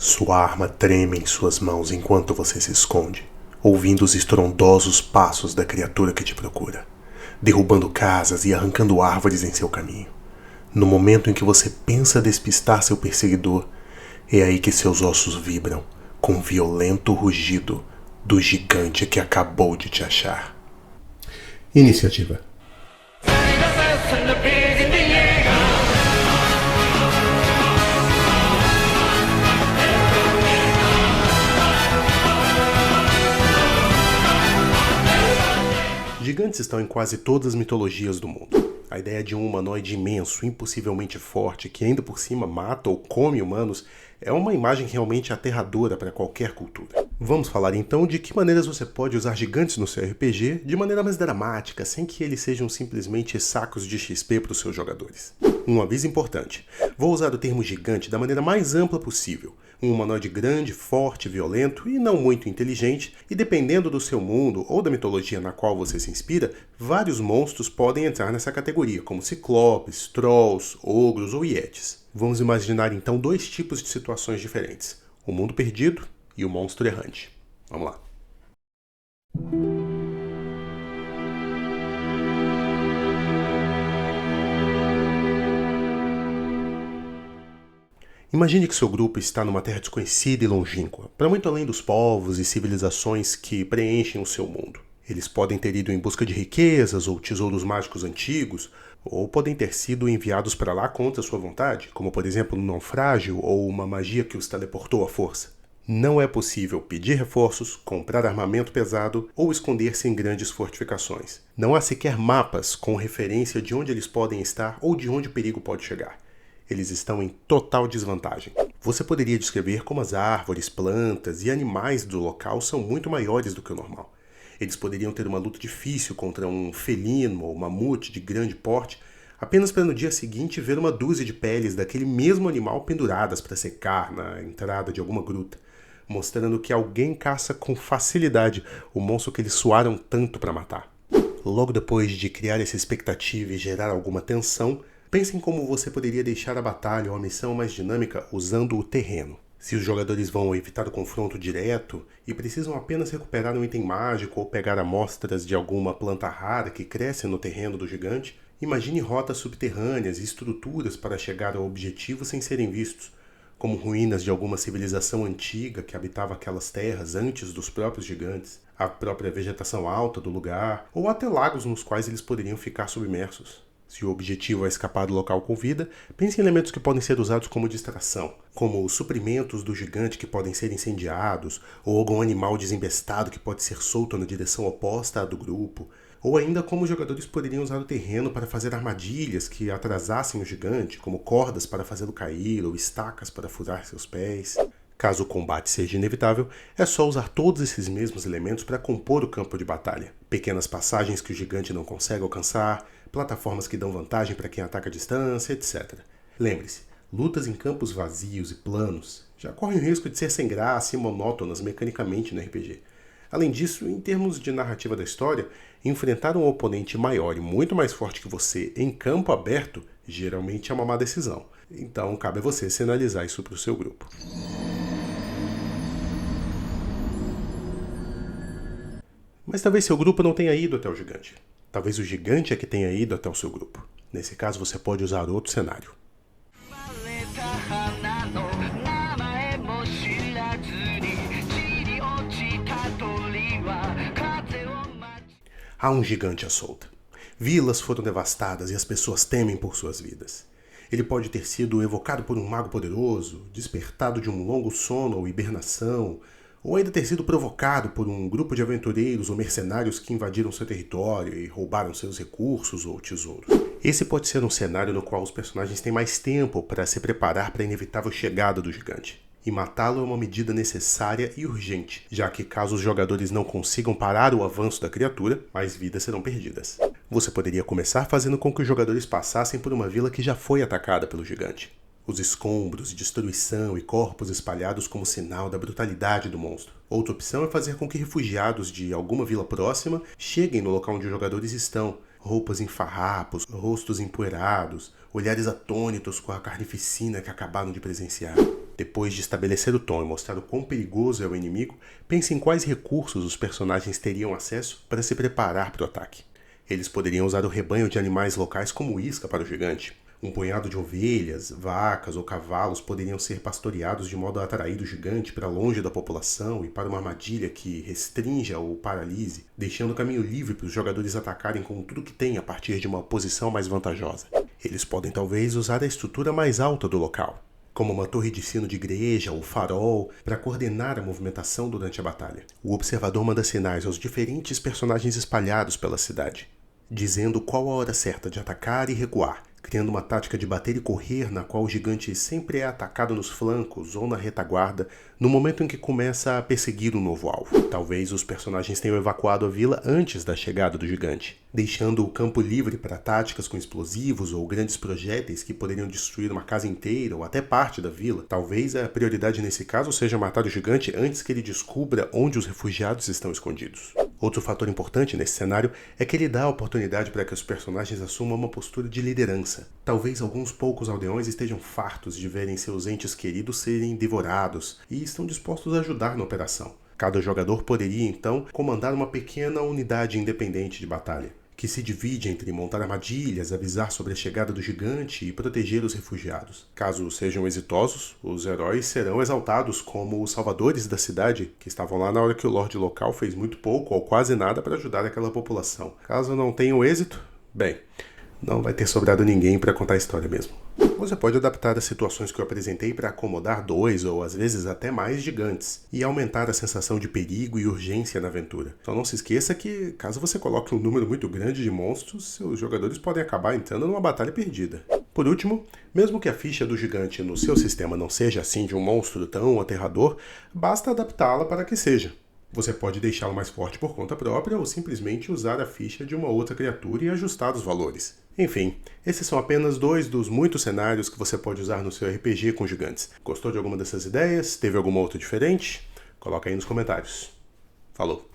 Sua arma treme em suas mãos enquanto você se esconde, ouvindo os estrondosos passos da criatura que te procura, derrubando casas e arrancando árvores em seu caminho. No momento em que você pensa despistar seu perseguidor, é aí que seus ossos vibram, com o violento rugido do gigante que acabou de te achar. Iniciativa. Gigantes estão em quase todas as mitologias do mundo. A ideia de um humanoide imenso, impossivelmente forte, que ainda por cima mata ou come humanos, é uma imagem realmente aterradora para qualquer cultura. Vamos falar então de que maneiras você pode usar gigantes no seu RPG de maneira mais dramática, sem que eles sejam simplesmente sacos de XP para os seus jogadores. Um aviso importante: vou usar o termo gigante da maneira mais ampla possível. Um humanoide grande, forte, violento e não muito inteligente, e dependendo do seu mundo ou da mitologia na qual você se inspira, vários monstros podem entrar nessa categoria, como ciclopes, trolls, ogros ou yetis. Vamos imaginar então dois tipos de situações diferentes: o mundo perdido e o monstro errante. Vamos lá. Imagine que seu grupo está numa terra desconhecida e longínqua, para muito além dos povos e civilizações que preenchem o seu mundo. Eles podem ter ido em busca de riquezas ou tesouros mágicos antigos, ou podem ter sido enviados para lá contra sua vontade, como por exemplo um naufrágio ou uma magia que os teleportou à força. Não é possível pedir reforços, comprar armamento pesado ou esconder-se em grandes fortificações. Não há sequer mapas com referência de onde eles podem estar ou de onde o perigo pode chegar. Eles estão em total desvantagem. Você poderia descrever como as árvores, plantas e animais do local são muito maiores do que o normal. Eles poderiam ter uma luta difícil contra um felino ou mamute de grande porte, apenas para no dia seguinte ver uma dúzia de peles daquele mesmo animal penduradas para secar na entrada de alguma gruta, mostrando que alguém caça com facilidade o monstro que eles suaram tanto para matar. Logo depois de criar essa expectativa e gerar alguma tensão, pense em como você poderia deixar a batalha ou a missão mais dinâmica usando o terreno. Se os jogadores vão evitar o confronto direto e precisam apenas recuperar um item mágico ou pegar amostras de alguma planta rara que cresce no terreno do gigante, imagine rotas subterrâneas e estruturas para chegar ao objetivo sem serem vistos, como ruínas de alguma civilização antiga que habitava aquelas terras antes dos próprios gigantes, a própria vegetação alta do lugar, ou até lagos nos quais eles poderiam ficar submersos. Se o objetivo é escapar do local com vida, pense em elementos que podem ser usados como distração, como os suprimentos do gigante que podem ser incendiados, ou algum animal desembestado que pode ser solto na direção oposta à do grupo, ou ainda como os jogadores poderiam usar o terreno para fazer armadilhas que atrasassem o gigante, como cordas para fazê-lo cair ou estacas para furar seus pés. Caso o combate seja inevitável, é só usar todos esses mesmos elementos para compor o campo de batalha. Pequenas passagens que o gigante não consegue alcançar, plataformas que dão vantagem para quem ataca à distância, etc. Lembre-se, lutas em campos vazios e planos já correm o risco de ser sem graça e monótonas mecanicamente no RPG. Além disso, em termos de narrativa da história, enfrentar um oponente maior e muito mais forte que você em campo aberto geralmente é uma má decisão. Então, cabe a você sinalizar isso para o seu grupo. Mas talvez seu grupo não tenha ido até o gigante. Talvez o gigante é que tenha ido até o seu grupo. Nesse caso, você pode usar outro cenário. Há um gigante à solta. Vilas foram devastadas e as pessoas temem por suas vidas. Ele pode ter sido evocado por um mago poderoso, despertado de um longo sono ou hibernação, ou ainda ter sido provocado por um grupo de aventureiros ou mercenários que invadiram seu território e roubaram seus recursos ou tesouros. Esse pode ser um cenário no qual os personagens têm mais tempo para se preparar para a inevitável chegada do gigante. E matá-lo é uma medida necessária e urgente, já que caso os jogadores não consigam parar o avanço da criatura, mais vidas serão perdidas. Você poderia começar fazendo com que os jogadores passassem por uma vila que já foi atacada pelo gigante. Os escombros, destruição e corpos espalhados como sinal da brutalidade do monstro. Outra opção é fazer com que refugiados de alguma vila próxima cheguem no local onde os jogadores estão. Roupas em farrapos, rostos empoeirados, olhares atônitos com a carnificina que acabaram de presenciar. Depois de estabelecer o tom e mostrar o quão perigoso é o inimigo, pense em quais recursos os personagens teriam acesso para se preparar para o ataque. Eles poderiam usar o rebanho de animais locais como isca para o gigante. Um punhado de ovelhas, vacas ou cavalos poderiam ser pastoreados de modo a atrair o gigante para longe da população e para uma armadilha que restrinja ou paralise, deixando o caminho livre para os jogadores atacarem com tudo que tem a partir de uma posição mais vantajosa. Eles podem talvez usar a estrutura mais alta do local, como uma torre de sino de igreja ou farol, para coordenar a movimentação durante a batalha. O observador manda sinais aos diferentes personagens espalhados pela cidade, dizendo qual a hora certa de atacar e recuar, criando uma tática de bater e correr na qual o gigante sempre é atacado nos flancos ou na retaguarda no momento em que começa a perseguir um novo alvo. Talvez os personagens tenham evacuado a vila antes da chegada do gigante, deixando o campo livre para táticas com explosivos ou grandes projéteis que poderiam destruir uma casa inteira ou até parte da vila. Talvez a prioridade nesse caso seja matar o gigante antes que ele descubra onde os refugiados estão escondidos. Outro fator importante nesse cenário é que ele dá a oportunidade para que os personagens assumam uma postura de liderança. Talvez alguns poucos aldeões estejam fartos de verem seus entes queridos serem devorados e estão dispostos a ajudar na operação. Cada jogador poderia, então, comandar uma pequena unidade independente de batalha, que se divide entre montar armadilhas, avisar sobre a chegada do gigante e proteger os refugiados. Caso sejam exitosos, os heróis serão exaltados como os salvadores da cidade, que estavam lá na hora que o Lorde local fez muito pouco ou quase nada para ajudar aquela população. Caso não tenham êxito, bem, não vai ter sobrado ninguém para contar a história mesmo. Você pode adaptar as situações que eu apresentei para acomodar 2 ou às vezes até mais gigantes e aumentar a sensação de perigo e urgência na aventura. Só não se esqueça que, caso você coloque um número muito grande de monstros, seus jogadores podem acabar entrando numa batalha perdida. Por último, mesmo que a ficha do gigante no seu sistema não seja assim de um monstro tão aterrador, basta adaptá-la para que seja. Você pode deixá-lo mais forte por conta própria ou simplesmente usar a ficha de uma outra criatura e ajustar os valores. Enfim, esses são apenas 2 dos muitos cenários que você pode usar no seu RPG com gigantes. Gostou de alguma dessas ideias? Teve alguma outra diferente? Coloca aí nos comentários. Falou!